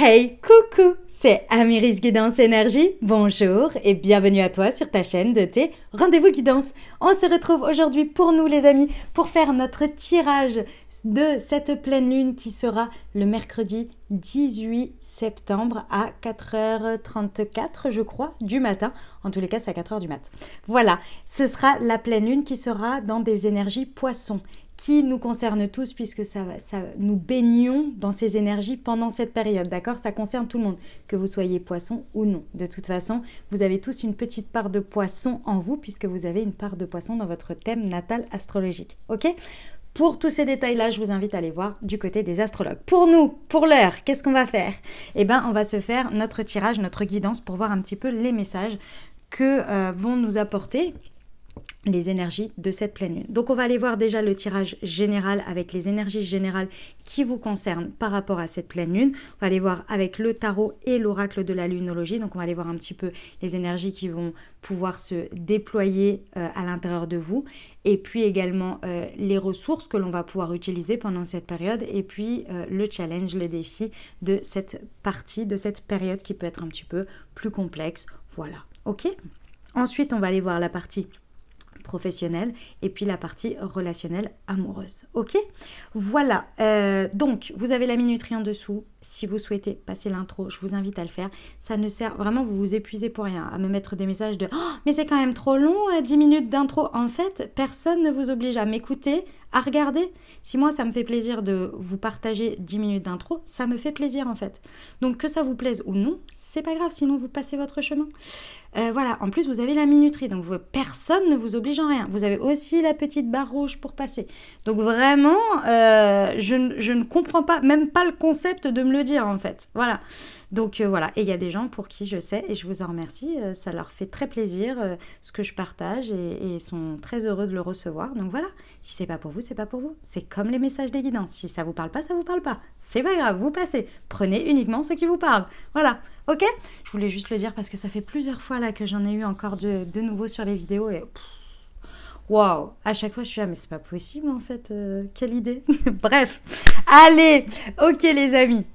Hey, coucou, c'est Amiris Guidance Énergie. Bonjour et bienvenue à toi sur ta chaîne de tes rendez-vous guidance. On se retrouve aujourd'hui pour nous les amis, pour faire notre tirage de cette pleine lune qui sera le mercredi 18 septembre à 4h34 je crois du matin. En tous les cas c'est à 4h du mat. Voilà, ce sera la pleine lune qui sera dans des énergies poissons, qui nous concerne tous puisque nous baignons dans ces énergies pendant cette période, d'accord? Ça concerne tout le monde, que vous soyez poisson ou non. De toute façon, vous avez tous une petite part de poisson en vous puisque vous avez une part de poisson dans votre thème natal astrologique, ok? Pour tous ces détails-là, je vous invite à aller voir du côté des astrologues. Pour nous, pour l'heure, qu'est-ce qu'on va faire? Eh bien, on va se faire notre tirage, notre guidance pour voir un petit peu les messages que vont nous apporter les énergies de cette pleine lune. Donc on va aller voir déjà le tirage général avec les énergies générales qui vous concernent par rapport à cette pleine lune. On va aller voir avec le tarot et l'oracle de la lunologie. Donc on va aller voir un petit peu les énergies qui vont pouvoir se déployer à l'intérieur de vous. Et puis également les ressources que l'on va pouvoir utiliser pendant cette période. Et puis le challenge, le défi de cette partie, de cette période qui peut être un petit peu plus complexe. Voilà, ok? Ensuite, on va aller voir la partie professionnelle et puis la partie relationnelle amoureuse. Ok, voilà, donc vous avez la minuterie en dessous. Si vous souhaitez passer l'intro, je vous invite à le faire. Ça ne sert vraiment, vous vous épuisez pour rien à me mettre des messages de oh, mais c'est quand même trop long, 10 minutes d'intro. En fait, personne ne vous oblige à m'écouter, à regarder. Si moi ça me fait plaisir de vous partager 10 minutes d'intro, ça me fait plaisir en fait. Donc que ça vous plaise ou non, c'est pas grave, sinon vous passez votre chemin. Voilà, en plus vous avez la minuterie, donc personne ne vous oblige en rien. Vous avez aussi la petite barre rouge pour passer. Donc vraiment, je ne comprends pas, même pas le concept de me le dire en fait. Voilà. Donc voilà, et il y a des gens pour qui je sais, et je vous en remercie, ça leur fait très plaisir ce que je partage et ils sont très heureux de le recevoir. Donc voilà, si c'est pas pour vous, c'est pas pour vous. C'est comme les messages des guidances. Si ça vous parle pas, ça vous parle pas. C'est pas grave, vous passez. Prenez uniquement ce qui vous parle. Voilà, ok? Je voulais juste le dire parce que ça fait plusieurs fois là que j'en ai eu encore de nouveau sur les vidéos et waouh, à chaque fois je suis là, mais c'est pas possible en fait, quelle idée. Bref, allez, ok les amis.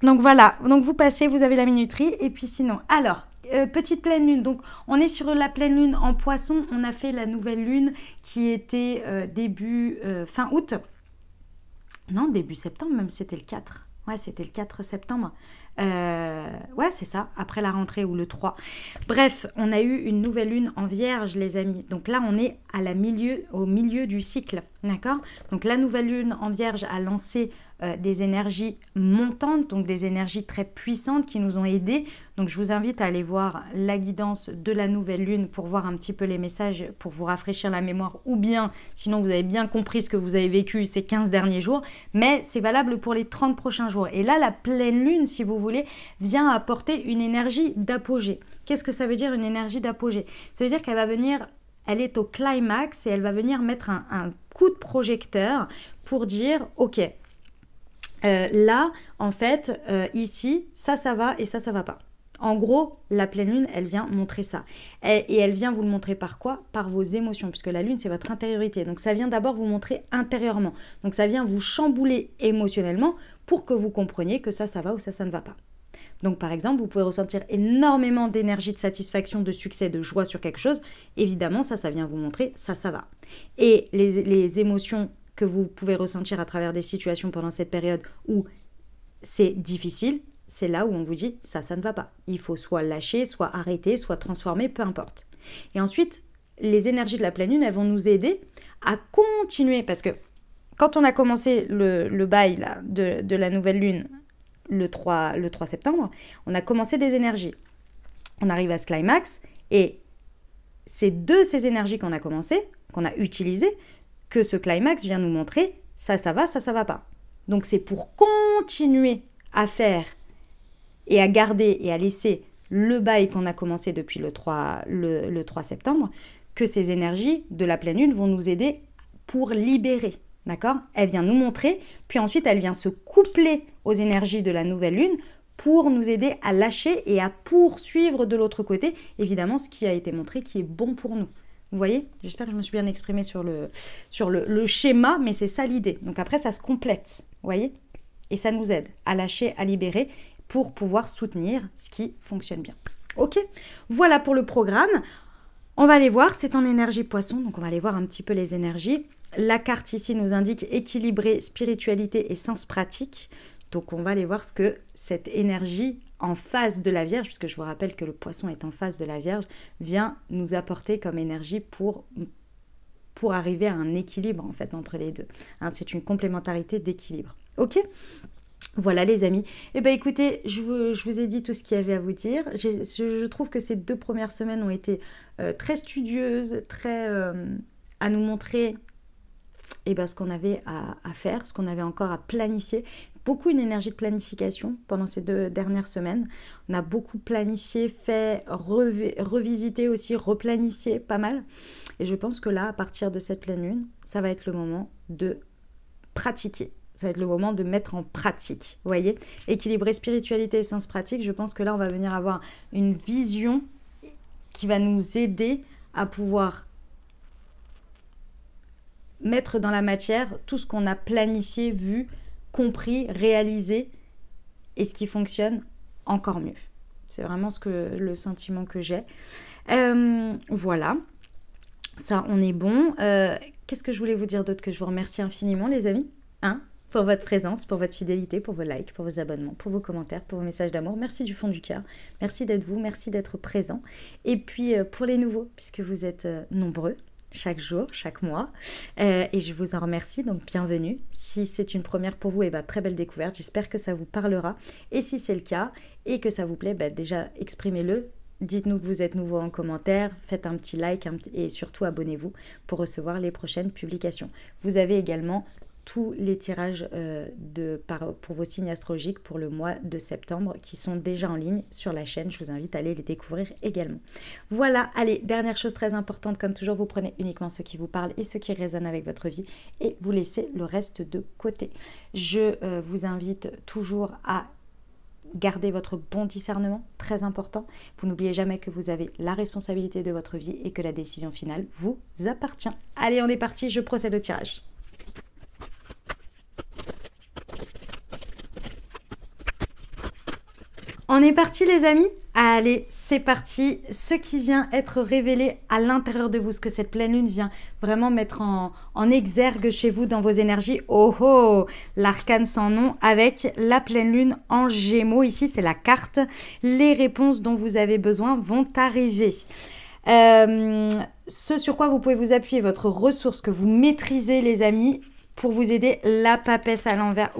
Donc voilà, donc vous passez, vous avez la minuterie et puis sinon, alors, petite pleine lune, donc on est sur la pleine lune en poisson, on a fait la nouvelle lune qui était fin août, non début septembre même, c'était le 4, ouais c'était le 4 septembre, ouais c'est ça, après la rentrée ou le 3. Bref, on a eu une nouvelle lune en vierge les amis, donc là on est au milieu du cycle, d'accord? Donc la nouvelle lune en vierge a lancé des énergies montantes, donc des énergies très puissantes qui nous ont aidés. Donc je vous invite à aller voir la guidance de la nouvelle lune pour voir un petit peu les messages, pour vous rafraîchir la mémoire, ou bien sinon vous avez bien compris ce que vous avez vécu ces 15 derniers jours, mais c'est valable pour les 30 prochains jours. Et là la pleine lune, si vous voulez, vient apporter une énergie d'apogée. Qu'est-ce que ça veut dire une énergie d'apogée? Ça veut dire qu'elle va venir, elle est au climax et elle va venir mettre un coup de projecteur pour dire ok, là, en fait, ici, ça va et ça va pas. En gros, la pleine lune, elle vient montrer ça. Et elle vient vous le montrer par quoi? Par vos émotions, puisque la lune, c'est votre intériorité. Donc, ça vient d'abord vous montrer intérieurement. Donc, ça vient vous chambouler émotionnellement pour que vous compreniez que ça va ou ça ne va pas. Donc, par exemple, vous pouvez ressentir énormément d'énergie, de satisfaction, de succès, de joie sur quelque chose. Évidemment, ça vient vous montrer ça va. Et les émotions que vous pouvez ressentir à travers des situations pendant cette période où c'est difficile, c'est là où on vous dit ça ne va pas. Il faut soit lâcher, soit arrêter, soit transformer, peu importe. Et ensuite, les énergies de la pleine lune, elles vont nous aider à continuer parce que quand on a commencé le bail là, de la nouvelle lune le 3 septembre, on a commencé des énergies. On arrive à ce climax et c'est de ces énergies qu'on a commencé, qu'on a utilisées, que ce climax vient nous montrer ça va pas. Donc c'est pour continuer à faire et à garder et à laisser le bail qu'on a commencé depuis le 3 septembre que ces énergies de la pleine lune vont nous aider pour libérer, d'accord? Elle vient nous montrer, puis ensuite elle vient se coupler aux énergies de la nouvelle lune pour nous aider à lâcher et à poursuivre de l'autre côté, évidemment, ce qui a été montré qui est bon pour nous. Vous voyez? J'espère que je me suis bien exprimée sur le schéma, mais c'est ça l'idée. Donc après, ça se complète. Vous voyez? Et ça nous aide à lâcher, à libérer pour pouvoir soutenir ce qui fonctionne bien. Ok, voilà pour le programme. On va aller voir, c'est en énergie poisson, donc on va aller voir un petit peu les énergies. La carte ici nous indique équilibrer spiritualité et sens pratique. Donc on va aller voir ce que cette énergie en phase de la Vierge, puisque je vous rappelle que le poisson est en phase de la Vierge, vient nous apporter comme énergie pour arriver à un équilibre en fait entre les deux. Hein, c'est une complémentarité d'équilibre. Ok ? Voilà les amis. Eh bien écoutez, je vous ai dit tout ce qu'il y avait à vous dire. Je trouve que ces 2 premières semaines ont été très studieuses, très à nous montrer ce qu'on avait à faire, ce qu'on avait encore à planifier. Beaucoup une énergie de planification pendant ces 2 dernières semaines. On a beaucoup planifié, fait, revisité aussi, replanifié pas mal. Et je pense que là, à partir de cette pleine lune, ça va être le moment de pratiquer. Ça va être le moment de mettre en pratique, vous voyez. Équilibrer spiritualité et sens pratique, je pense que là, on va venir avoir une vision qui va nous aider à pouvoir mettre dans la matière tout ce qu'on a planifié, vu, compris, réalisé et ce qui fonctionne encore mieux. C'est vraiment le sentiment que j'ai. Voilà, ça, on est bon. Qu'est-ce que je voulais vous dire d'autre? Que je vous remercie infiniment, les amis. Pour votre présence, pour votre fidélité, pour vos likes, pour vos abonnements, pour vos commentaires, pour vos messages d'amour. Merci du fond du cœur. Merci d'être vous, merci d'être présent. Et puis pour les nouveaux, puisque vous êtes nombreux, chaque jour, chaque mois. Et je vous en remercie, donc bienvenue. Si c'est une première pour vous, très belle découverte. J'espère que ça vous parlera. Et si c'est le cas et que ça vous plaît, déjà exprimez-le. Dites-nous que vous êtes nouveau en commentaire, faites un petit like et surtout abonnez-vous pour recevoir les prochaines publications. Vous avez également tous les tirages pour vos signes astrologiques pour le mois de septembre qui sont déjà en ligne sur la chaîne. Je vous invite à aller les découvrir également. Voilà, allez, dernière chose très importante, comme toujours, vous prenez uniquement ce qui vous parle et ce qui résonne avec votre vie et vous laissez le reste de côté. Je vous invite toujours à gardez votre bon discernement, très important. Vous n'oubliez jamais que vous avez la responsabilité de votre vie et que la décision finale vous appartient. Allez, on est parti, je procède au tirage. On est parti les amis? Allez, c'est parti. Ce qui vient être révélé à l'intérieur de vous, ce que cette pleine lune vient vraiment mettre en exergue chez vous dans vos énergies. Oh oh, l'arcane sans nom avec la pleine lune en Gémeaux. Ici, c'est la carte. Les réponses dont vous avez besoin vont arriver. Ce sur quoi vous pouvez vous appuyer, votre ressource que vous maîtrisez les amis, pour vous aider, la papesse à l'envers.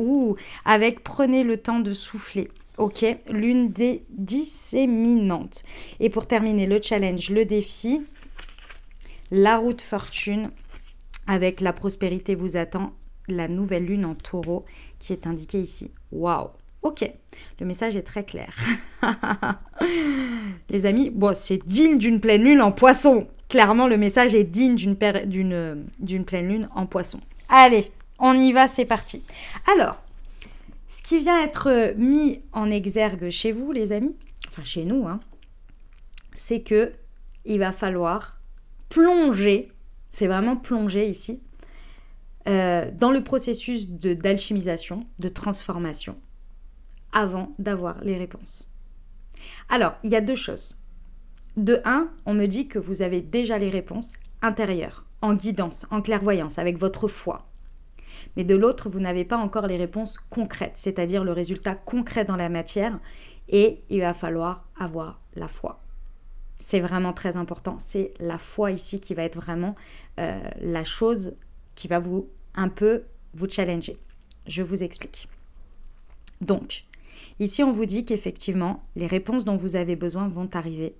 Avec prenez le temps de souffler. Ok, lune des disséminantes. Et pour terminer le challenge, le défi, la route fortune avec la prospérité vous attend, la nouvelle lune en taureau qui est indiquée ici. Waouh, ok, le message est très clair. Les amis, c'est digne d'une pleine lune en poisson. Clairement, le message est digne d'une pleine lune en poisson. Allez, on y va, c'est parti. Alors, ce qui vient être mis en exergue chez vous, les amis, enfin chez nous, c'est que il va falloir plonger, c'est vraiment plonger ici, dans le processus d'alchimisation, de transformation, avant d'avoir les réponses. Alors, il y a 2 choses. De 1, on me dit que vous avez déjà les réponses intérieures, en guidance, en clairvoyance, avec votre foi. Mais de l'autre, vous n'avez pas encore les réponses concrètes, c'est-à-dire le résultat concret dans la matière, et il va falloir avoir la foi. C'est vraiment très important, c'est la foi ici qui va être vraiment la chose qui va vous challenger. Je vous explique. Donc, ici on vous dit qu'effectivement, les réponses dont vous avez besoin vont arriver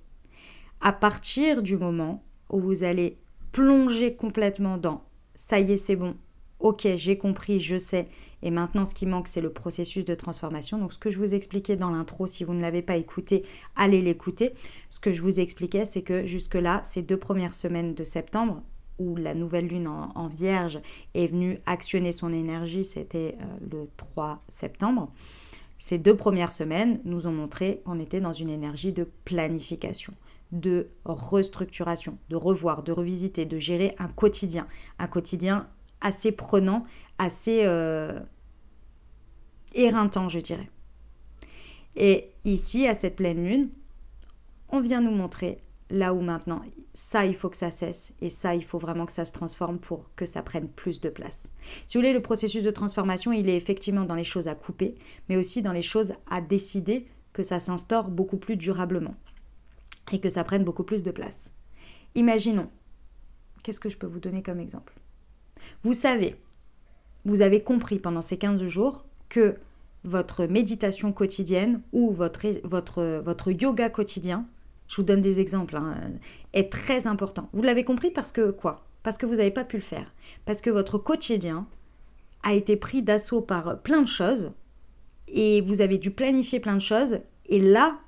à partir du moment où vous allez plonger complètement dans « ça y est, c'est bon ». Ok, j'ai compris, je sais. Et maintenant, ce qui manque, c'est le processus de transformation. Donc, ce que je vous expliquais dans l'intro, si vous ne l'avez pas écouté, allez l'écouter. Ce que je vous expliquais, c'est que jusque-là, ces 2 premières semaines de septembre, où la nouvelle lune en Vierge est venue actionner son énergie, c'était le 3 septembre. Ces 2 premières semaines nous ont montré qu'on était dans une énergie de planification, de restructuration, de revoir, de revisiter, de gérer un quotidien assez prenant, assez éreintant, je dirais. Et ici, à cette pleine lune, on vient nous montrer là où maintenant, ça, il faut que ça cesse et ça, il faut vraiment que ça se transforme pour que ça prenne plus de place. Si vous voulez, le processus de transformation, il est effectivement dans les choses à couper, mais aussi dans les choses à décider que ça s'instaure beaucoup plus durablement et que ça prenne beaucoup plus de place. Imaginons, qu'est-ce que je peux vous donner comme exemple? Vous savez, vous avez compris pendant ces 15 jours que votre méditation quotidienne ou votre yoga quotidien, je vous donne des exemples, est très important. Vous l'avez compris parce que quoi? Parce que vous n'avez pas pu le faire. Parce que votre quotidien a été pris d'assaut par plein de choses et vous avez dû planifier plein de choses. Et là,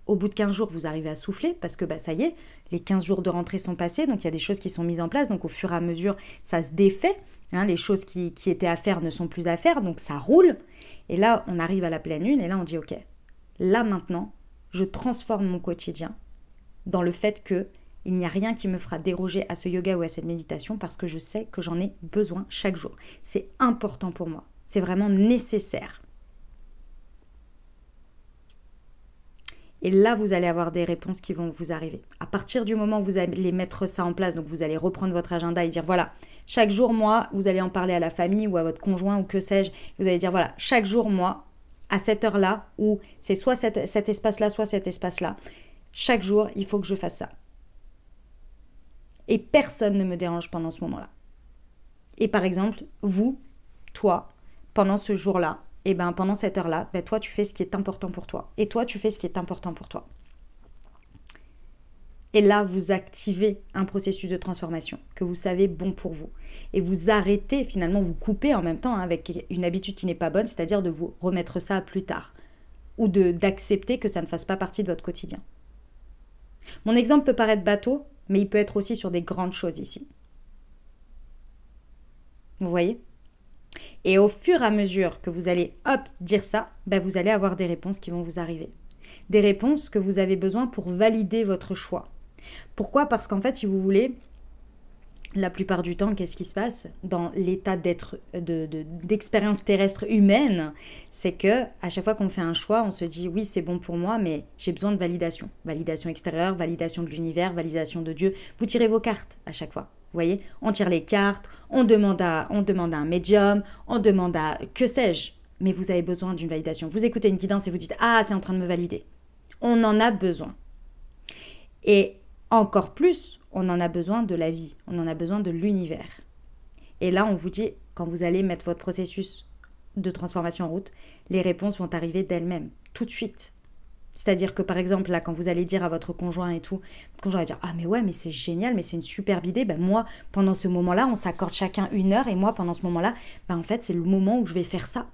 au bout de 15 jours, vous arrivez à souffler parce que ça y est, les 15 jours de rentrée sont passés. Donc, il y a des choses qui sont mises en place. Donc, au fur et à mesure, ça se défait. Les choses qui étaient à faire ne sont plus à faire. Donc, ça roule. Et là, on arrive à la pleine lune et là, on dit, OK, là, maintenant, je transforme mon quotidien dans le fait qu'il n'y a rien qui me fera déroger à ce yoga ou à cette méditation parce que je sais que j'en ai besoin chaque jour. C'est important pour moi. C'est vraiment nécessaire. Et là, vous allez avoir des réponses qui vont vous arriver. À partir du moment où vous allez mettre ça en place, donc vous allez reprendre votre agenda et dire, voilà, chaque jour, moi, vous allez en parler à la famille ou à votre conjoint ou que sais-je. Vous allez dire, voilà, chaque jour, moi, à cette heure-là, ou c'est soit cet espace-là, soit cet espace-là, chaque jour, il faut que je fasse ça. Et personne ne me dérange pendant ce moment-là. Et par exemple, vous, toi, pendant ce jour-là, et pendant cette heure-là, toi, tu fais ce qui est important pour toi. Et toi, tu fais ce qui est important pour toi. Et là, vous activez un processus de transformation que vous savez bon pour vous. Et vous arrêtez, finalement, vous coupez en même temps avec une habitude qui n'est pas bonne, c'est-à-dire de vous remettre ça plus tard. Ou d'accepter que ça ne fasse pas partie de votre quotidien. Mon exemple peut paraître bateau, mais il peut être aussi sur des grandes choses ici. Vous voyez ? Et au fur et à mesure que vous allez, dire ça, vous allez avoir des réponses qui vont vous arriver. Des réponses que vous avez besoin pour valider votre choix. Pourquoi ? Parce qu'en fait, si vous voulez, la plupart du temps, qu'est-ce qui se passe dans l'état d'expérience terrestre humaine? C'est que à chaque fois qu'on fait un choix, on se dit oui, c'est bon pour moi, mais j'ai besoin de validation. Validation extérieure, validation de l'univers, validation de Dieu. Vous tirez vos cartes à chaque fois. Vous voyez, on tire les cartes, on demande à un médium, on demande à que sais-je, mais vous avez besoin d'une validation. Vous écoutez une guidance et vous dites « Ah, c'est en train de me valider ». On en a besoin. Et encore plus, on en a besoin de la vie, on en a besoin de l'univers. Et là, on vous dit, quand vous allez mettre votre processus de transformation en route, les réponses vont arriver d'elles-mêmes, tout de suite. C'est-à-dire que par exemple, là, quand vous allez dire à votre conjoint et tout, votre conjoint va dire « Ah mais ouais, mais c'est génial, mais c'est une superbe idée. Moi, pendant ce moment-là, on s'accorde chacun 1 heure et moi, pendant ce moment-là, en fait, c'est le moment où je vais faire ça.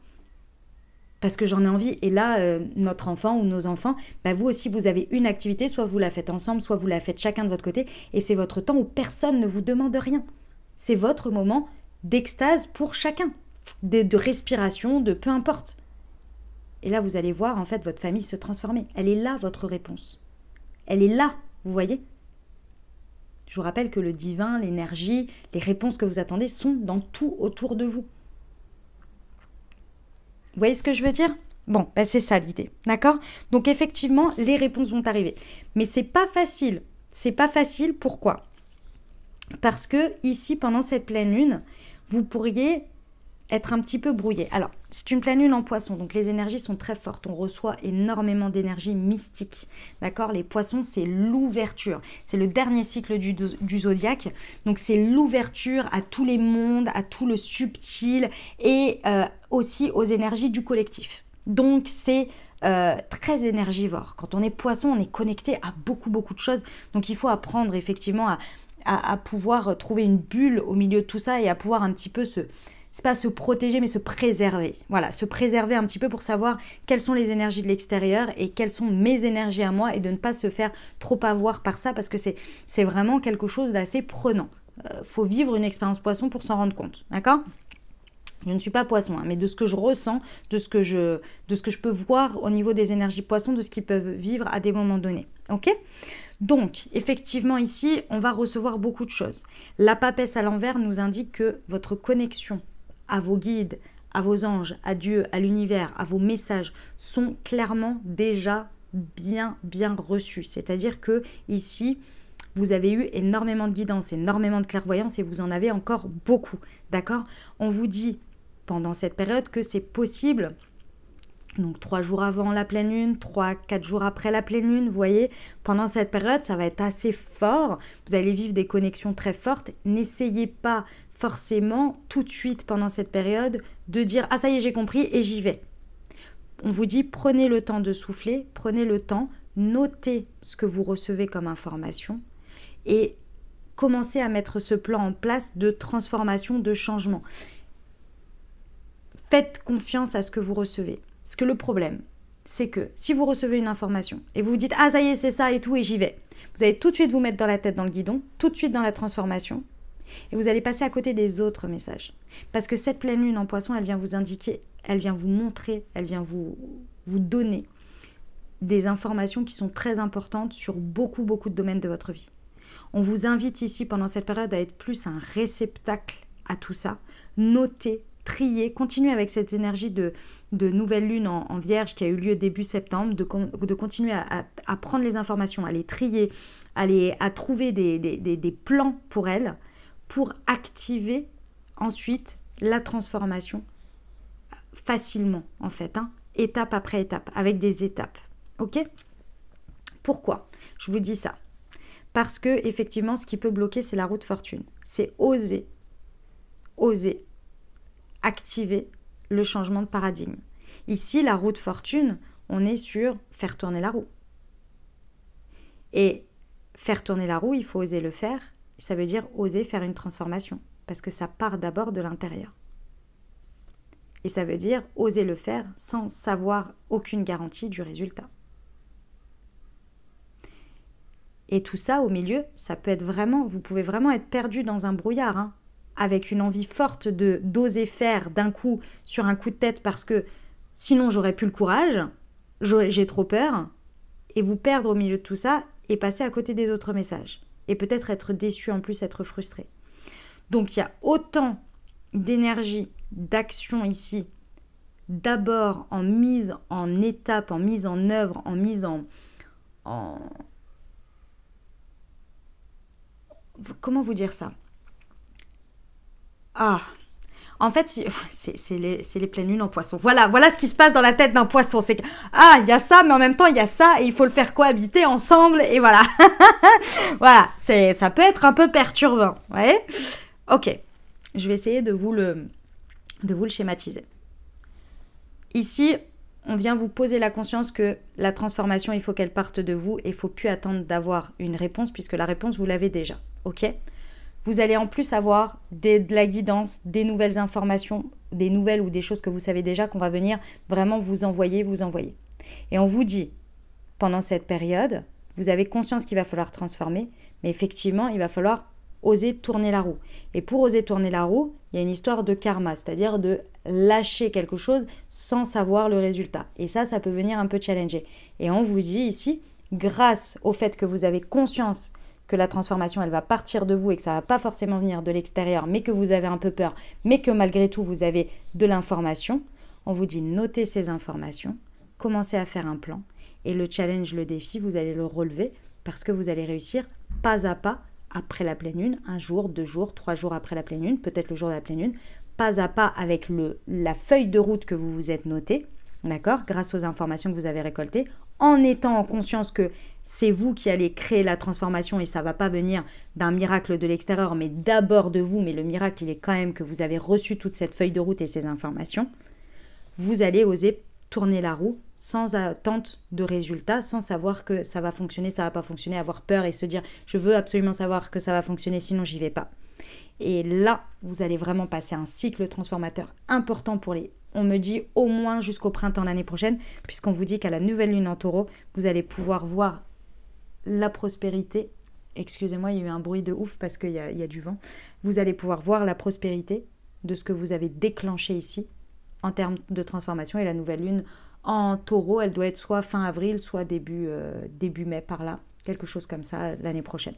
Parce que j'en ai envie. » Et là, notre enfant ou nos enfants, vous aussi, vous avez une activité, soit vous la faites ensemble, soit vous la faites chacun de votre côté. Et c'est votre temps où personne ne vous demande rien. C'est votre moment d'extase pour chacun, de respiration, de peu importe. Et là, vous allez voir, en fait, votre famille se transformer. Elle est là, votre réponse. Elle est là, vous voyez ? Je vous rappelle que le divin, l'énergie, les réponses que vous attendez sont dans tout autour de vous. Vous voyez ce que je veux dire ? Bon, c'est ça l'idée, d'accord ? Donc effectivement, les réponses vont arriver. Mais c'est pas facile. C'est pas facile, pourquoi ? Parce que ici, pendant cette pleine lune, vous pourriez être un petit peu brouillé. Alors, c'est une pleine lune en poisson, donc les énergies sont très fortes. On reçoit énormément d'énergie mystique. D'accord ? Les poissons, c'est l'ouverture. C'est le dernier cycle du zodiaque. Donc, c'est l'ouverture à tous les mondes, à tout le subtil et aussi aux énergies du collectif. Donc, c'est très énergivore. Quand on est poisson, on est connecté à beaucoup, beaucoup de choses. Donc, il faut apprendre effectivement à pouvoir trouver une bulle au milieu de tout ça et à pouvoir un petit peu c'est pas se protéger, mais se préserver. Voilà, se préserver un petit peu pour savoir quelles sont les énergies de l'extérieur et quelles sont mes énergies à moi et de ne pas se faire trop avoir par ça parce que c'est vraiment quelque chose d'assez prenant. Faut vivre une expérience poisson pour s'en rendre compte, d'accord ? Je ne suis pas poisson, mais de ce que je ressens, de ce que je peux voir au niveau des énergies poissons, de ce qu'ils peuvent vivre à des moments donnés. Ok ? Donc, effectivement, ici, on va recevoir beaucoup de choses. La papesse à l'envers nous indique que votre connexion à vos guides, à vos anges, à Dieu, à l'univers, à vos messages sont clairement déjà bien reçus. C'est-à-dire que ici, vous avez eu énormément de guidance, énormément de clairvoyance et vous en avez encore beaucoup. D'accord? On vous dit pendant cette période que c'est possible. Donc 3 jours avant la pleine lune, 3-4 jours après la pleine lune, vous voyez, pendant cette période, ça va être assez fort. Vous allez vivre des connexions très fortes. N'essayez pas forcément tout de suite pendant cette période de dire « Ah ça y est, j'ai compris et j'y vais ». On vous dit prenez le temps de souffler, prenez le temps, notez ce que vous recevez comme information et commencez à mettre ce plan en place de transformation, de changement. Faites confiance à ce que vous recevez. Parce que le problème, c'est que si vous recevez une information et vous vous dites « Ah ça y est, c'est ça et tout et j'y vais », vous allez tout de suite vous mettre dans la tête dans le guidon, tout de suite dans la transformation et vous allez passer à côté des autres messages. Parce que cette pleine lune en poisson, elle vient vous indiquer, elle vient vous montrer, elle vient vous donner des informations qui sont très importantes sur beaucoup de domaines de votre vie. On vous invite ici pendant cette période à être plus un réceptacle à tout ça. Notez, trier, continuez avec cette énergie de nouvelle lune en vierge qui a eu lieu début septembre, de continuer à prendre les informations, à les trier, à trouver des plans pour elles, pour activer ensuite la transformation facilement en fait, étape après étape, avec des étapes. Ok? Pourquoi je vous dis ça? Parce que effectivement, ce qui peut bloquer, c'est la roue de fortune. C'est oser activer le changement de paradigme. Ici, la roue de fortune, on est sur faire tourner la roue. Et faire tourner la roue, il faut oser le faire. Ça veut dire oser faire une transformation. Parce que ça part d'abord de l'intérieur. Et ça veut dire oser le faire sans savoir aucune garantie du résultat. Et tout ça, au milieu, ça peut être vraiment, vous pouvez vraiment être perdu dans un brouillard, avec une envie forte d'oser faire d'un coup, sur un coup de tête, parce que sinon j'aurais plus le courage, j'ai trop peur, et vous perdre au milieu de tout ça, et passer à côté des autres messages. Et peut-être être déçu en plus, être frustré. Donc il y a autant d'énergie, d'action ici, d'abord en mise en étape, en mise en œuvre, en mise en comment vous dire ça? En fait, c'est les pleines lunes en poisson. Voilà ce qui se passe dans la tête d'un poisson. C'est que, il y a ça, mais en même temps, il y a ça, et il faut le faire cohabiter ensemble, et voilà. Voilà, ça peut être un peu perturbant, vous voyez? Ok, je vais essayer de vous le schématiser. Ici, on vient vous poser la conscience que la transformation, il faut qu'elle parte de vous, et il ne faut plus attendre d'avoir une réponse, puisque la réponse, vous l'avez déjà, ok? Vous allez en plus avoir de la guidance, des nouvelles informations, des nouvelles ou des choses que vous savez déjà qu'on va venir vraiment vous envoyer. Et on vous dit, pendant cette période, vous avez conscience qu'il va falloir transformer, mais effectivement, il va falloir oser tourner la roue. Et pour oser tourner la roue, il y a une histoire de karma, c'est-à-dire de lâcher quelque chose sans savoir le résultat. Et ça peut venir un peu challenger. Et on vous dit ici, grâce au fait que vous avez conscience que la transformation, elle va partir de vous et que ça ne va pas forcément venir de l'extérieur, mais que vous avez un peu peur, mais que malgré tout, vous avez de l'information, on vous dit notez ces informations, commencez à faire un plan et le challenge, le défi, vous allez le relever parce que vous allez réussir pas à pas après la pleine lune, 1 jour, 2 jours, 3 jours après la pleine lune, peut-être le jour de la pleine lune, pas à pas avec la feuille de route que vous vous êtes notée, d'accord, grâce aux informations que vous avez récoltées, en étant en conscience que c'est vous qui allez créer la transformation et ça ne va pas venir d'un miracle de l'extérieur, mais d'abord de vous, mais le miracle, il est quand même que vous avez reçu toute cette feuille de route et ces informations. Vous allez oser tourner la roue sans attente de résultat, sans savoir que ça va fonctionner, ça ne va pas fonctionner, avoir peur et se dire « je veux absolument savoir que ça va fonctionner, sinon j'y vais pas ». Et là, vous allez vraiment passer un cycle transformateur important pour on me dit au moins jusqu'au printemps l'année prochaine, puisqu'on vous dit qu'à la nouvelle lune en taureau, vous allez pouvoir voir la prospérité. Excusez-moi, il y a eu un bruit de ouf parce qu'il y a du vent. Vous allez pouvoir voir la prospérité de ce que vous avez déclenché ici en termes de transformation. Et la nouvelle lune en taureau, elle doit être soit fin avril, soit début mai par là. Quelque chose comme ça l'année prochaine.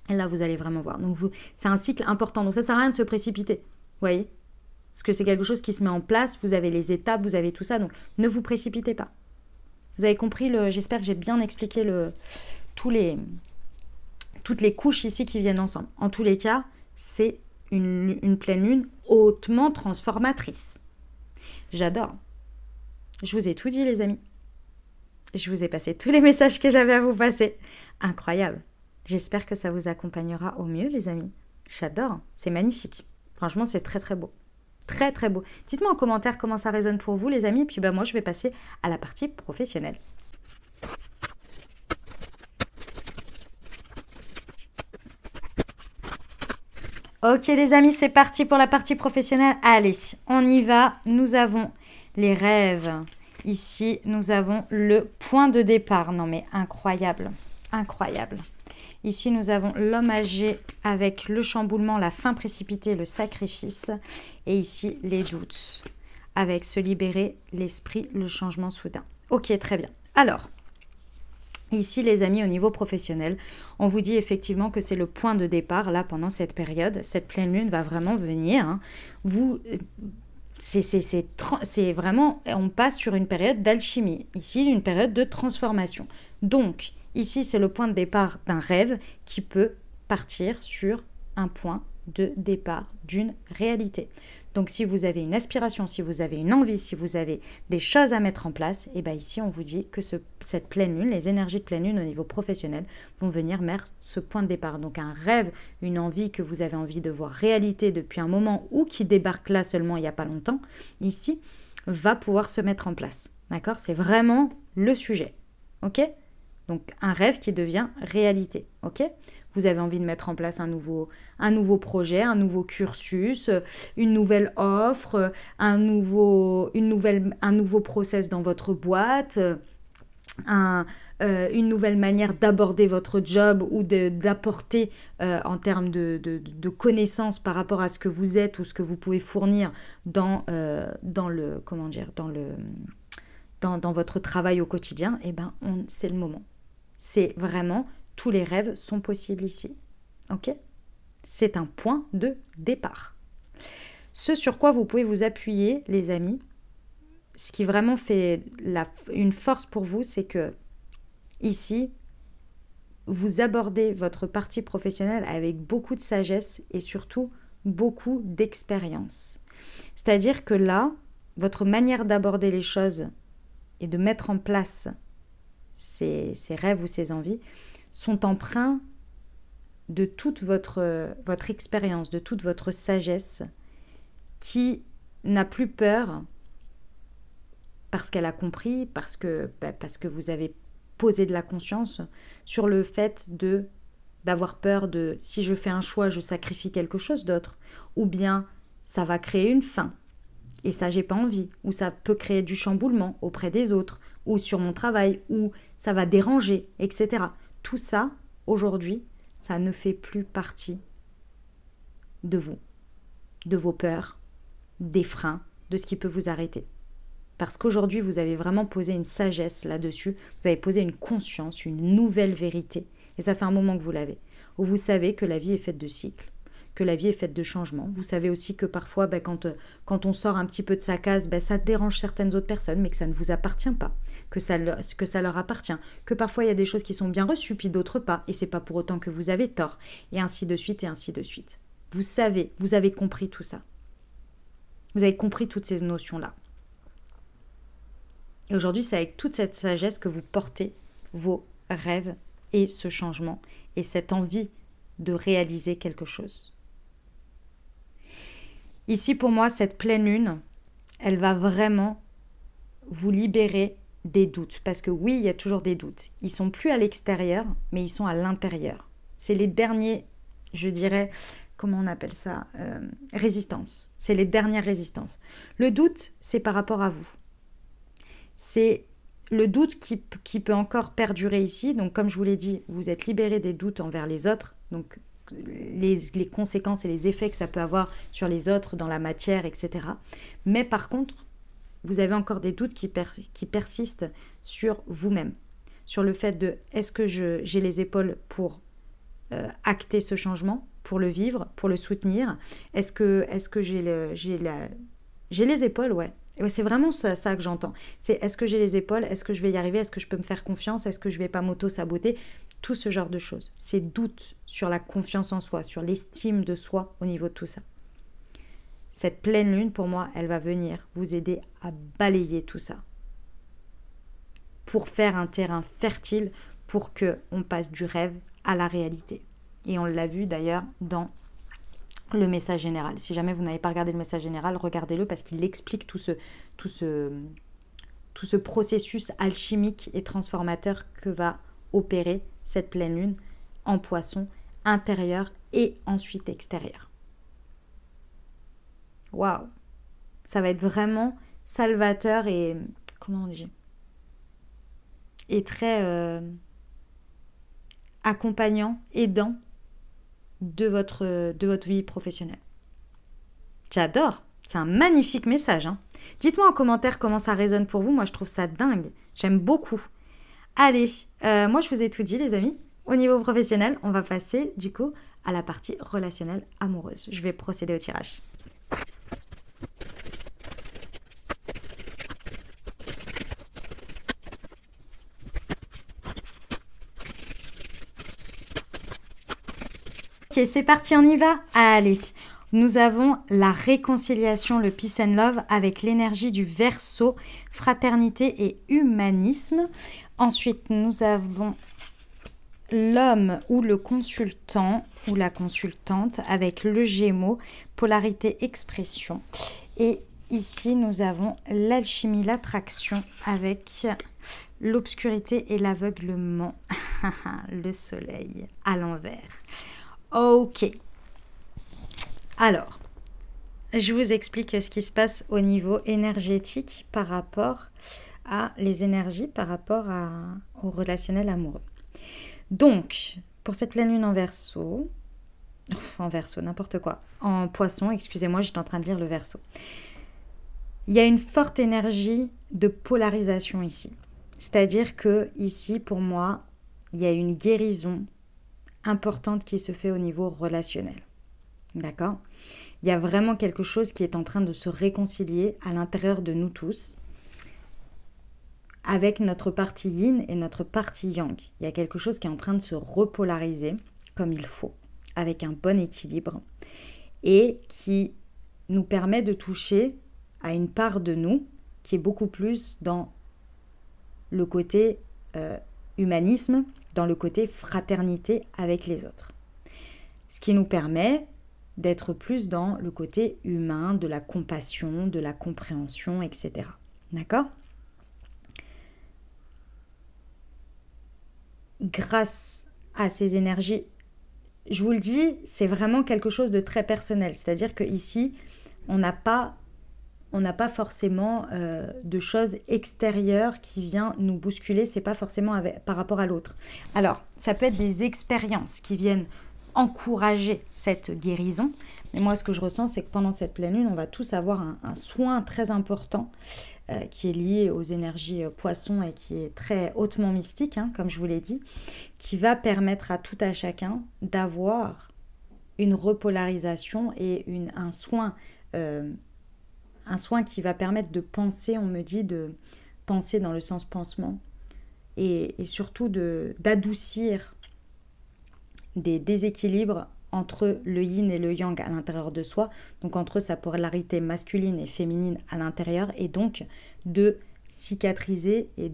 Et là, vous allez vraiment voir. Donc, c'est un cycle important. Donc, ça ne sert à rien de se précipiter. Vous voyez ? Parce que c'est quelque chose qui se met en place, vous avez les étapes, vous avez tout ça, donc ne vous précipitez pas. Vous avez compris, j'espère que j'ai bien expliqué toutes les couches ici qui viennent ensemble. En tous les cas, c'est une pleine lune hautement transformatrice. J'adore. Je vous ai tout dit, les amis. Je vous ai passé tous les messages que j'avais à vous passer. Incroyable. J'espère que ça vous accompagnera au mieux, les amis. J'adore. C'est magnifique. Franchement, c'est très, très beau. Très, très beau. Dites-moi en commentaire comment ça résonne pour vous, les amis. Et puis, moi, je vais passer à la partie professionnelle. Ok, les amis, c'est parti pour la partie professionnelle. Allez, on y va. Nous avons les rêves. Ici, nous avons le point de départ. Non, mais incroyable. Incroyable. Ici, nous avons l'homme âgé avec le chamboulement, la fin précipitée, le sacrifice. Et ici, les doutes avec se libérer, l'esprit, le changement soudain. Ok, très bien. Alors, ici, les amis, au niveau professionnel, on vous dit effectivement que c'est le point de départ, là, pendant cette période. Cette pleine lune va vraiment venir. Hein. C'est vraiment, on passe sur une période d'alchimie. Ici, une période de transformation. Donc, ici, c'est le point de départ d'un rêve qui peut partir sur un point de départ d'une réalité. Donc, si vous avez une aspiration, si vous avez une envie, si vous avez des choses à mettre en place, et bien ici, on vous dit que cette pleine lune, les énergies de pleine lune au niveau professionnel vont venir vers ce point de départ. Donc, un rêve, une envie que vous avez envie de voir réalité depuis un moment ou qui débarque là seulement il n'y a pas longtemps, ici, va pouvoir se mettre en place. D'accord? C'est vraiment le sujet. Ok? Donc, un rêve qui devient réalité. Ok? Vous avez envie de mettre en place un nouveau projet, un nouveau cursus, une nouvelle offre, un nouveau process dans votre boîte, une nouvelle manière d'aborder votre job ou d'apporter en termes de connaissances par rapport à ce que vous êtes ou ce que vous pouvez fournir dans votre travail au quotidien. Eh ben, c'est le moment. C'est vraiment... Tous les rêves sont possibles ici. Ok? C'est un point de départ. Ce sur quoi vous pouvez vous appuyer, les amis, ce qui vraiment fait une force pour vous, c'est que ici, vous abordez votre partie professionnelle avec beaucoup de sagesse et surtout beaucoup d'expérience. C'est-à-dire que là, votre manière d'aborder les choses et de mettre en place ces rêves ou ces envies sont empreints de toute votre expérience, de toute votre sagesse qui n'a plus peur parce qu'elle a compris, parce que vous avez posé de la conscience sur le fait d'avoir peur de si je fais un choix, je sacrifie quelque chose d'autre, ou bien ça va créer une fin et ça j'ai pas envie, ou ça peut créer du chamboulement auprès des autres, ou sur mon travail, ou ça va déranger, etc. Tout ça, aujourd'hui, ça ne fait plus partie de vous, de vos peurs, des freins, de ce qui peut vous arrêter. Parce qu'aujourd'hui, vous avez vraiment posé une sagesse là-dessus, vous avez posé une conscience, une nouvelle vérité. Et ça fait un moment que vous l'avez. Où vous savez que la vie est faite de cycles, que la vie est faite de changements. Vous savez aussi que parfois, quand on sort un petit peu de sa case, ça dérange certaines autres personnes, mais que ça ne vous appartient pas, que ça leur appartient, que parfois il y a des choses qui sont bien reçues, puis d'autres pas, et c'est pas pour autant que vous avez tort, et ainsi de suite, et ainsi de suite. Vous savez, vous avez compris tout ça. Vous avez compris toutes ces notions-là. Et aujourd'hui, c'est avec toute cette sagesse que vous portez vos rêves et ce changement, et cette envie de réaliser quelque chose. Ici, pour moi, cette pleine lune, elle va vraiment vous libérer des doutes. Parce que oui, il y a toujours des doutes. Ils ne sont plus à l'extérieur, mais ils sont à l'intérieur. C'est les derniers, je dirais, comment on appelle ça, résistances. C'est les dernières résistances. Le doute, c'est par rapport à vous. C'est le doute qui peut encore perdurer ici. Donc, comme je vous l'ai dit, vous êtes libéré des doutes envers les autres. Donc, les conséquences et les effets que ça peut avoir sur les autres dans la matière, etc. Mais par contre, vous avez encore des doutes qui persistent sur vous-même, sur le fait de est-ce que j'ai les épaules pour acter ce changement, pour le vivre, pour le soutenir? Est-ce que j'ai les épaules, ouais. Et c'est vraiment ça que j'entends. C'est est-ce que j'ai les épaules? Est-ce que je vais y arriver? Est-ce que je peux me faire confiance? Est-ce que je vais pas m'auto-saboter? Tout ce genre de choses. Ces doutes sur la confiance en soi, sur l'estime de soi au niveau de tout ça. Cette pleine lune, pour moi, elle va venir vous aider à balayer tout ça. Pour faire un terrain fertile pour qu'on passe du rêve à la réalité. Et on l'a vu d'ailleurs dans le message général. Si jamais vous n'avez pas regardé le message général, regardez-le parce qu'il explique tout ce processus alchimique et transformateur que va opérer cette pleine lune en Poisson, intérieur et ensuite extérieur. Waouh! Ça va être vraiment salvateur et, comment on dit, et très accompagnant, aidant de votre vie professionnelle. J'adore, c'est un magnifique message. Hein. Dites-moi en commentaire comment ça résonne pour vous. Moi, je trouve ça dingue. J'aime beaucoup. Allez, moi, je vous ai tout dit, les amis. Au niveau professionnel, on va passer, du coup, à la partie relationnelle amoureuse. Je vais procéder au tirage. Ok, c'est parti, on y va. Allez, nous avons la réconciliation, le peace and love avec l'énergie du Verseau, fraternité et humanisme. Ensuite, nous avons l'homme ou le consultant ou la consultante avec le Gémeaux, polarité expression. Et ici, nous avons l'alchimie, l'attraction avec l'obscurité et l'aveuglement, le soleil à l'envers. Ok. Alors, je vous explique ce qui se passe au niveau énergétique par rapport à les énergies, par rapport au relationnel amoureux. Donc, pour cette pleine lune en Verseau, n'importe quoi, en Poisson, excusez-moi, j'étais en train de lire le Verseau. Il y a une forte énergie de polarisation ici. C'est-à-dire que ici, pour moi, il y a une guérison importante qui se fait au niveau relationnel. D'accord? Il y a vraiment quelque chose qui est en train de se réconcilier à l'intérieur de nous tous avec notre partie yin et notre partie yang. Il y a quelque chose qui est en train de se repolariser comme il faut, avec un bon équilibre et qui nous permet de toucher à une part de nous qui est beaucoup plus dans le côté humanisme, dans le côté fraternité avec les autres. Ce qui nous permet d'être plus dans le côté humain, de la compassion, de la compréhension, etc. D'accord ? Grâce à ces énergies, je vous le dis, c'est vraiment quelque chose de très personnel. C'est-à-dire qu'ici, on n'a pas forcément de choses extérieures qui viennent nous bousculer, c'est pas forcément par rapport à l'autre. Alors, ça peut être des expériences qui viennent encourager cette guérison, mais moi ce que je ressens, c'est que pendant cette pleine lune, on va tous avoir un soin très important qui est lié aux énergies poissons et qui est très hautement mystique, hein, comme je vous l'ai dit, qui va permettre à tout à chacun d'avoir une repolarisation et un soin qui va permettre de penser, on me dit, de penser dans le sens pansement et surtout d'adoucir des déséquilibres entre le yin et le yang à l'intérieur de soi, donc entre sa polarité masculine et féminine à l'intérieur, et donc de cicatriser et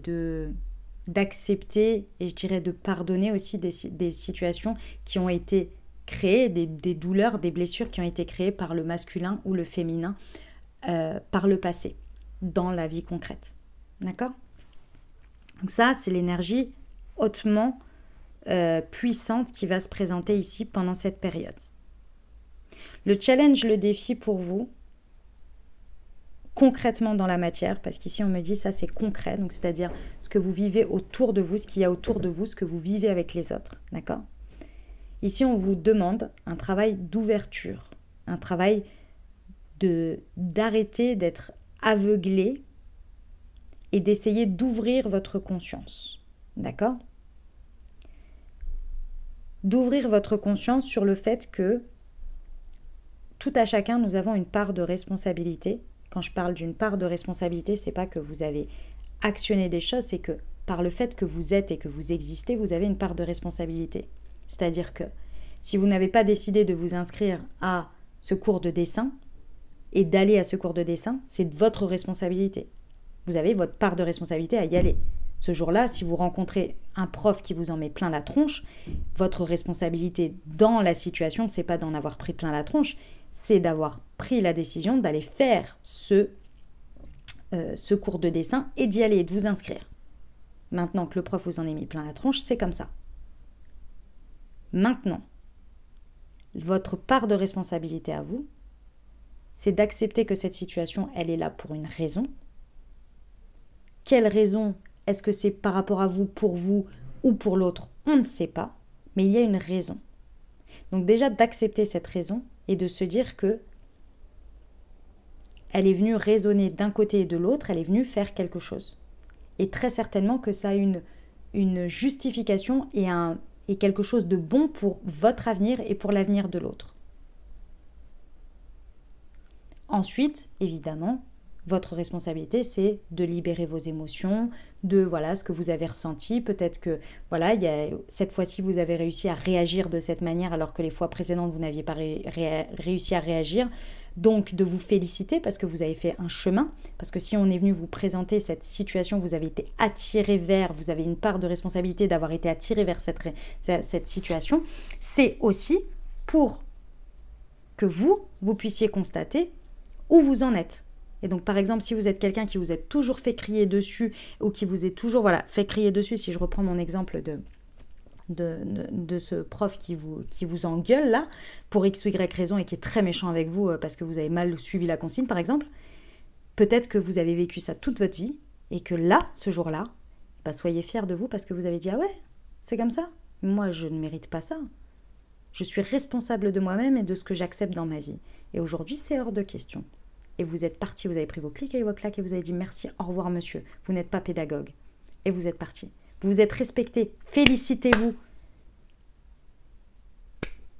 d'accepter, et je dirais de pardonner aussi des situations qui ont été créées, des douleurs, des blessures qui ont été créées par le masculin ou le féminin par le passé, dans la vie concrète. D'accord ? Donc ça, c'est l'énergie hautement puissante qui va se présenter ici pendant cette période. Le challenge, le défi pour vous, concrètement dans la matière, parce qu'ici on me dit ça c'est concret, donc c'est-à-dire ce que vous vivez autour de vous, ce qu'il y a autour de vous, ce que vous vivez avec les autres. D'accord ? Ici on vous demande un travail d'ouverture, un travail d'arrêter d'être aveuglé et d'essayer d'ouvrir votre conscience. D'accord ? d'ouvrir votre conscience sur le fait que tout à chacun, nous avons une part de responsabilité. Quand je parle d'une part de responsabilité, c'est pas que vous avez actionné des choses, c'est que par le fait que vous êtes et que vous existez, vous avez une part de responsabilité. C'est-à-dire que si vous n'avez pas décidé de vous inscrire à ce cours de dessin et d'aller à ce cours de dessin, c'est de votre responsabilité. Vous avez votre part de responsabilité à y aller. Ce jour-là, si vous rencontrez un prof qui vous en met plein la tronche, votre responsabilité dans la situation, c'est pas d'en avoir pris plein la tronche, c'est d'avoir pris la décision d'aller faire ce cours de dessin et d'y aller et de vous inscrire. Maintenant que le prof vous en ait mis plein la tronche, c'est comme ça. Maintenant, votre part de responsabilité à vous, c'est d'accepter que cette situation, elle est là pour une raison. Quelle raison? Est-ce que c'est par rapport à vous ou pour l'autre? On ne sait pas, mais il y a une raison. Donc déjà d'accepter cette raison et de se dire que elle est venue résonner d'un côté et de l'autre, elle est venue faire quelque chose. Et très certainement que ça a une justification et quelque chose de bon pour votre avenir et pour l'avenir de l'autre. Ensuite, évidemment, votre responsabilité, c'est de libérer vos émotions, de ce que vous avez ressenti. Peut-être que cette fois-ci, vous avez réussi à réagir de cette manière alors que les fois précédentes, vous n'aviez pas réussi à réagir. Donc, de vous féliciter parce que vous avez fait un chemin. Parce que si on est venu vous présenter cette situation, vous avez été attiré vers, vous avez une part de responsabilité d'avoir été attiré vers cette situation. C'est aussi pour que vous puissiez constater où vous en êtes. Et donc, par exemple, si vous êtes quelqu'un qui vous êtes toujours fait crier dessus ou qui vous est toujours fait crier dessus, si je reprends mon exemple de ce prof qui vous engueule là, pour X ou Y raison et qui est très méchant avec vous parce que vous avez mal suivi la consigne, par exemple, peut-être que vous avez vécu ça toute votre vie et que là, ce jour-là, soyez fiers de vous parce que vous avez dit « Ah ouais, c'est comme ça. Moi, je ne mérite pas ça. Je suis responsable de moi-même et de ce que j'accepte dans ma vie. Et aujourd'hui, c'est hors de question. » Et vous êtes parti, vous avez pris vos clics et vos claques et vous avez dit merci, au revoir monsieur, vous n'êtes pas pédagogue. Et vous êtes parti. Vous vous êtes respecté, félicitez-vous.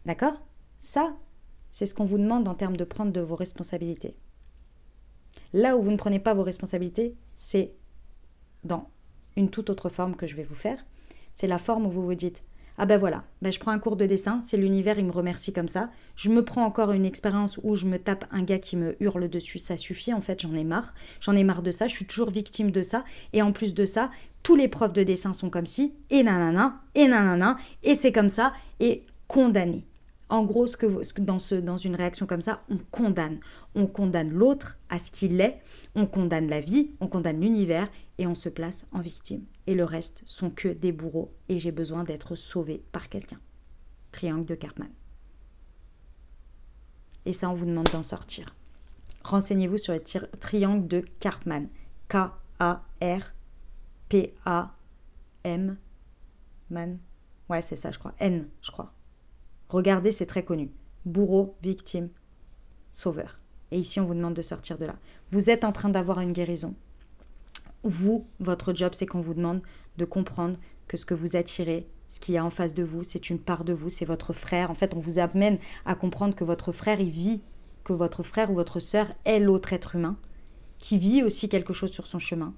D'accord? Ça, c'est ce qu'on vous demande en termes de prendre de vos responsabilités. Là où vous ne prenez pas vos responsabilités, c'est dans une toute autre forme que je vais vous faire. C'est la forme où vous vous dites ah ben voilà, je prends un cours de dessin, c'est l'univers, il me remercie comme ça. Je me prends encore une expérience où je me tape un gars qui me hurle dessus, ça suffit, en fait, j'en ai marre. J'en ai marre de ça, je suis toujours victime de ça. Et en plus de ça, tous les profs de dessin sont comme ci, et nanana, et c'est comme ça, et condamné. En gros, dans une réaction comme ça, on condamne. On condamne l'autre à ce qu'il est, on condamne la vie, on condamne l'univers, et on se place en victime. Et le reste sont que des bourreaux, et j'ai besoin d'être sauvé par quelqu'un. Triangle de Karpman. Et ça, on vous demande d'en sortir. Renseignez-vous sur le triangle de Karpman. K-A-R-P-A-M Man. Ouais, c'est ça, je crois. N, je crois. Regardez, c'est très connu. Bourreau, victime, sauveur. Et ici, on vous demande de sortir de là. Vous êtes en train d'avoir une guérison. Vous, votre job, c'est qu'on vous demande de comprendre que ce que vous attirez, ce qu'il y a en face de vous, c'est une part de vous, c'est votre frère. En fait, on vous amène à comprendre que votre frère, il vit, que votre frère ou votre sœur est l'autre être humain, qui vit aussi quelque chose sur son chemin,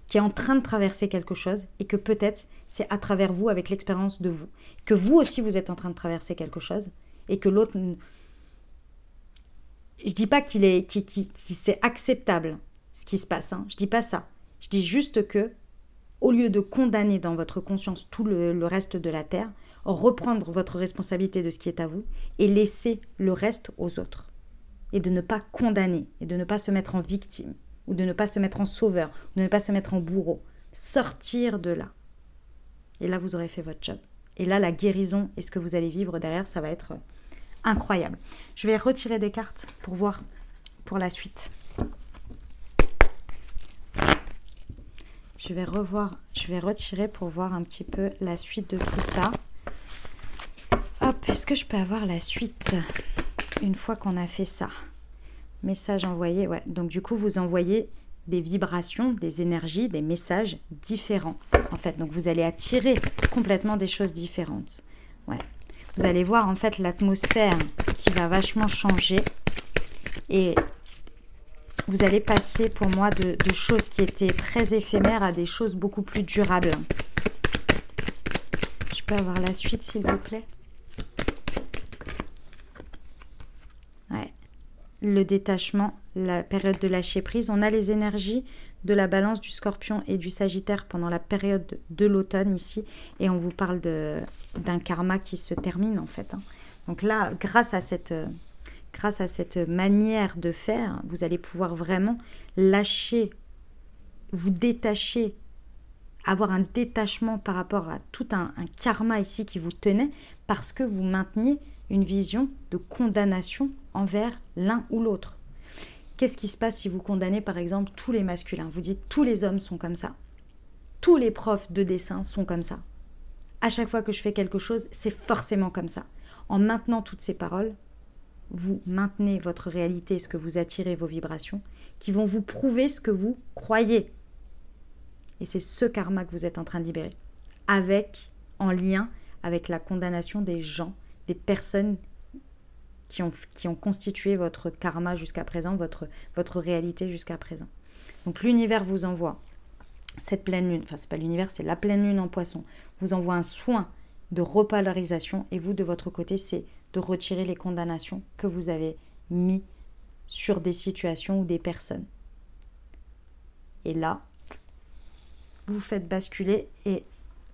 qui est en train de traverser quelque chose et que peut-être c'est à travers vous, avec l'expérience de vous, que vous aussi vous êtes en train de traverser quelque chose et que l'autre... Je dis pas qu'il c'est acceptable ce qui se passe, hein. Je dis pas ça. Je dis juste que, au lieu de condamner dans votre conscience tout le reste de la terre, reprendre votre responsabilité de ce qui est à vous et laisser le reste aux autres. Et de ne pas condamner, et de ne pas se mettre en victime, ou de ne pas se mettre en sauveur, ou de ne pas se mettre en bourreau. Sortir de là. Et là, vous aurez fait votre job. Et là, la guérison et ce que vous allez vivre derrière, ça va être incroyable. Je vais retirer des cartes pour voir pour la suite. Je vais retirer pour voir un petit peu la suite de tout ça. Hop, est-ce que je peux avoir la suite une fois qu'on a fait ça? Message envoyé, ouais. Donc du coup, vous envoyez des vibrations, des énergies, des messages différents. En fait, donc vous allez attirer complètement des choses différentes. Ouais. vous allez voir en fait l'atmosphère qui va vachement changer. Et vous allez passer pour moi de choses qui étaient très éphémères à des choses beaucoup plus durables. Je peux avoir la suite s'il vous plaît? Ouais. Le détachement, la période de lâcher prise. On a les énergies de la balance, du scorpion et du sagittaire pendant la période de l'automne ici. Et on vous parle d'un karma qui se termine en fait. Donc là, grâce à cette manière de faire, vous allez pouvoir vraiment lâcher, vous détacher, avoir un détachement par rapport à tout un karma ici qui vous tenait parce que vous mainteniez une vision de condamnation envers l'un ou l'autre. Qu'est-ce qui se passe si vous condamnez par exemple tous les masculins? Vous dites tous les hommes sont comme ça, tous les profs de dessin sont comme ça. À chaque fois que je fais quelque chose, c'est forcément comme ça. En maintenant toutes ces paroles, vous maintenez votre réalité, ce que vous attirez, vos vibrations, qui vont vous prouver ce que vous croyez. Et c'est ce karma que vous êtes en train de libérer, en lien avec la condamnation des gens, des personnes qui ont constitué votre karma jusqu'à présent, votre réalité jusqu'à présent. Donc l'univers vous envoie cette pleine lune, enfin c'est pas l'univers, c'est la pleine lune en poisson, vous envoie un soin de repolarisation et vous de votre côté c'est de retirer les condamnations que vous avez mis sur des situations ou des personnes. Et là, vous faites basculer et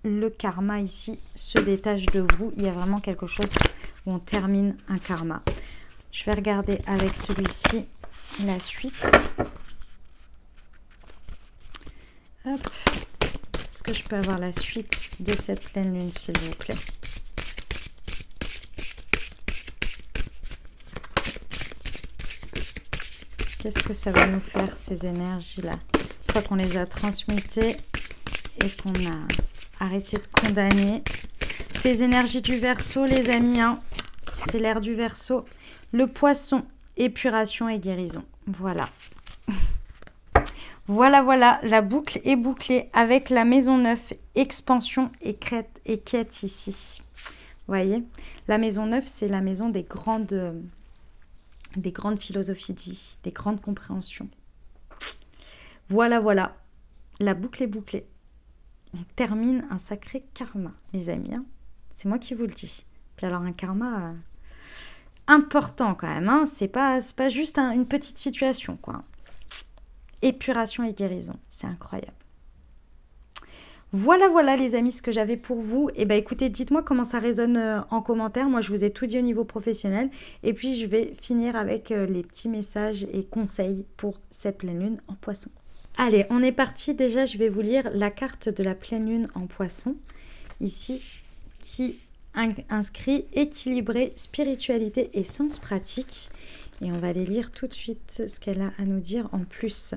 le karma ici se détache de vous. Il y a vraiment quelque chose où on termine un karma. Je vais regarder avec celui-ci la suite. Hop. Est-ce que je peux avoir la suite de cette pleine lune, s'il vous plaît? Qu'est-ce que ça va nous faire, ces énergies-là? Une fois qu'on les a transmutées et qu'on a arrêté de condamner. Ces énergies du Verseau, les amis, c'est l'ère du Verseau. Le Poisson, épuration et guérison. Voilà. Voilà, la boucle est bouclée avec la maison 9, expansion et quête ici. Vous voyez, la maison 9, c'est la maison des grandes philosophies de vie, des grandes compréhensions. Voilà, la boucle est bouclée. On termine un sacré karma, les amis. C'est moi qui vous le dis. Puis alors un karma important quand même. C'est pas juste une petite situation, quoi. Épuration et guérison, c'est incroyable. Voilà les amis, ce que j'avais pour vous. Et ben écoutez, dites-moi comment ça résonne en commentaire. Moi, je vous ai tout dit au niveau professionnel. Et puis, je vais finir avec les petits messages et conseils pour cette pleine lune en poisson. Allez, on est parti. Déjà, je vais vous lire la carte de la pleine lune en poisson. Ici, qui inscrit équilibré, spiritualité et sens pratique. Et on va aller lire tout de suite ce qu'elle a à nous dire en plus.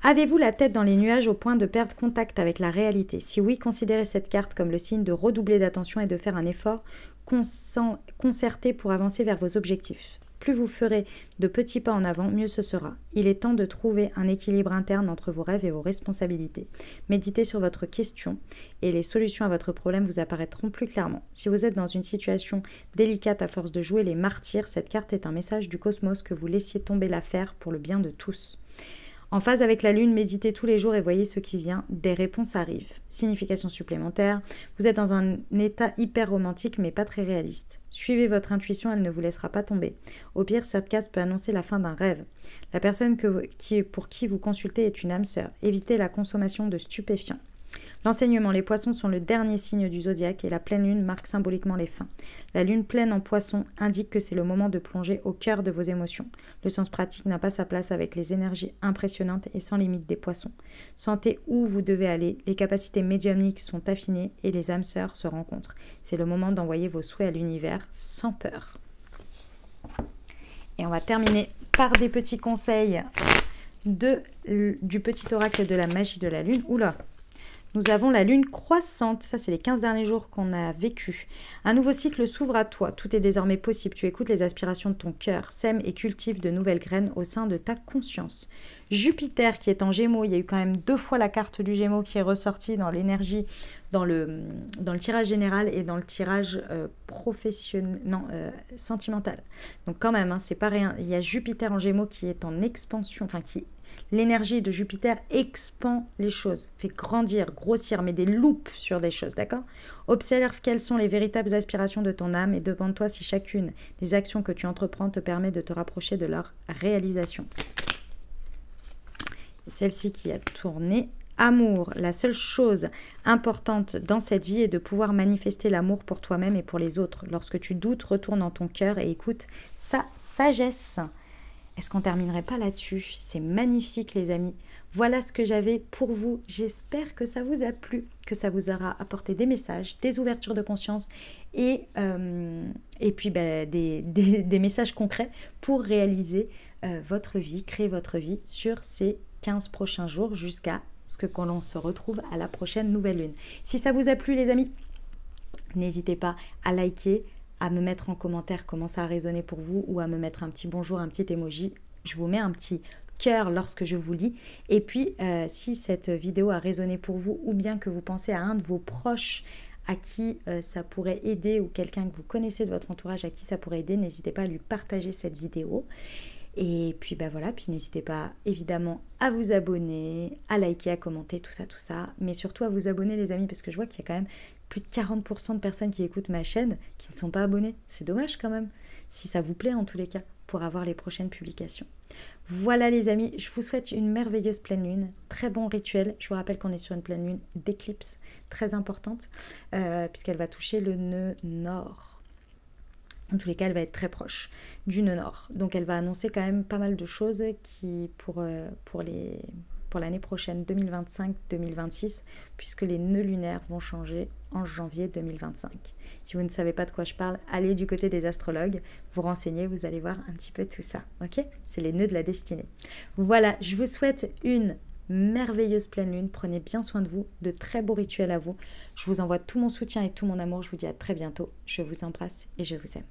Avez-vous la tête dans les nuages au point de perdre contact avec la réalité? Si oui, considérez cette carte comme le signe de redoubler d'attention et de faire un effort concerté pour avancer vers vos objectifs. Plus vous ferez de petits pas en avant, mieux ce sera. Il est temps de trouver un équilibre interne entre vos rêves et vos responsabilités. Méditez sur votre question et les solutions à votre problème vous apparaîtront plus clairement. Si vous êtes dans une situation délicate à force de jouer les martyrs, cette carte est un message du cosmos que vous laissiez tomber l'affaire pour le bien de tous. En phase avec la lune, méditez tous les jours et voyez ce qui vient. Des réponses arrivent. Signification supplémentaire. Vous êtes dans un état hyper romantique mais pas très réaliste. Suivez votre intuition, elle ne vous laissera pas tomber. Au pire, cette carte peut annoncer la fin d'un rêve. La personne pour qui vous consultez est une âme sœur. Évitez la consommation de stupéfiants. L'enseignement, les poissons sont le dernier signe du zodiaque et la pleine lune marque symboliquement les fins. La lune pleine en poisson indique que c'est le moment de plonger au cœur de vos émotions. Le sens pratique n'a pas sa place avec les énergies impressionnantes et sans limite des poissons. Sentez où vous devez aller, les capacités médiumniques sont affinées et les âmes sœurs se rencontrent. C'est le moment d'envoyer vos souhaits à l'univers sans peur. Et on va terminer par des petits conseils du petit oracle de la magie de la lune. Oula! Nous avons la lune croissante, ça c'est les 15 derniers jours qu'on a vécu. Un nouveau cycle s'ouvre à toi, tout est désormais possible. Tu écoutes les aspirations de ton cœur, sème et cultive de nouvelles graines au sein de ta conscience. Jupiter qui est en Gémeaux, il y a eu quand même 2 fois la carte du Gémeaux qui est ressortie dans l'énergie, dans le tirage général et dans le tirage professionnel, non, sentimental. Donc quand même, hein, c'est pas rien. Il y a Jupiter en Gémeaux qui est en expansion, enfin l'énergie de Jupiter expand les choses, fait grandir, grossir, met des loupes sur des choses, d'accord? Observe quelles sont les véritables aspirations de ton âme et demande-toi si chacune des actions que tu entreprends te permet de te rapprocher de leur réalisation. Celle-ci qui a tourné. Amour, la seule chose importante dans cette vie est de pouvoir manifester l'amour pour toi-même et pour les autres. Lorsque tu doutes, retourne dans ton cœur et écoute sa sagesse. Est-ce qu'on ne terminerait pas là-dessus? C'est magnifique les amis. Voilà ce que j'avais pour vous. J'espère que ça vous a plu, que ça vous aura apporté des messages, des ouvertures de conscience et puis des messages concrets pour réaliser votre vie, créer votre vie sur ces 15 prochains jours jusqu'à ce que l'on se retrouve à la prochaine nouvelle lune. Si ça vous a plu les amis, n'hésitez pas à liker, à me mettre en commentaire comment ça a résonné pour vous ou à me mettre un petit bonjour, un petit emoji. Je vous mets un petit cœur lorsque je vous lis. Et puis, si cette vidéo a résonné pour vous ou bien que vous pensez à un de vos proches à qui ça pourrait aider ou quelqu'un que vous connaissez de votre entourage à qui ça pourrait aider, n'hésitez pas à lui partager cette vidéo. Et puis voilà, puis n'hésitez pas évidemment à vous abonner, à liker, à commenter, tout ça, mais surtout à vous abonner les amis, parce que je vois qu'il y a quand même plus de 40% de personnes qui écoutent ma chaîne qui ne sont pas abonnées. C'est dommage quand même, si ça vous plaît en tous les cas, pour avoir les prochaines publications. Voilà les amis, je vous souhaite une merveilleuse pleine lune, très bon rituel. Je vous rappelle qu'on est sur une pleine lune d'éclipse très importante, puisqu'elle va toucher le nœud nord. En tous les cas, elle va être très proche du nœud nord. Donc, elle va annoncer quand même pas mal de choses qui, pour l'année prochaine, 2025-2026, puisque les nœuds lunaires vont changer en janvier 2025. Si vous ne savez pas de quoi je parle, allez du côté des astrologues, vous renseignez, vous allez voir un petit peu tout ça. Ok? C'est les nœuds de la destinée. Voilà, je vous souhaite une merveilleuse pleine lune. Prenez bien soin de vous, de très beaux rituels à vous. Je vous envoie tout mon soutien et tout mon amour. Je vous dis à très bientôt. Je vous embrasse et je vous aime.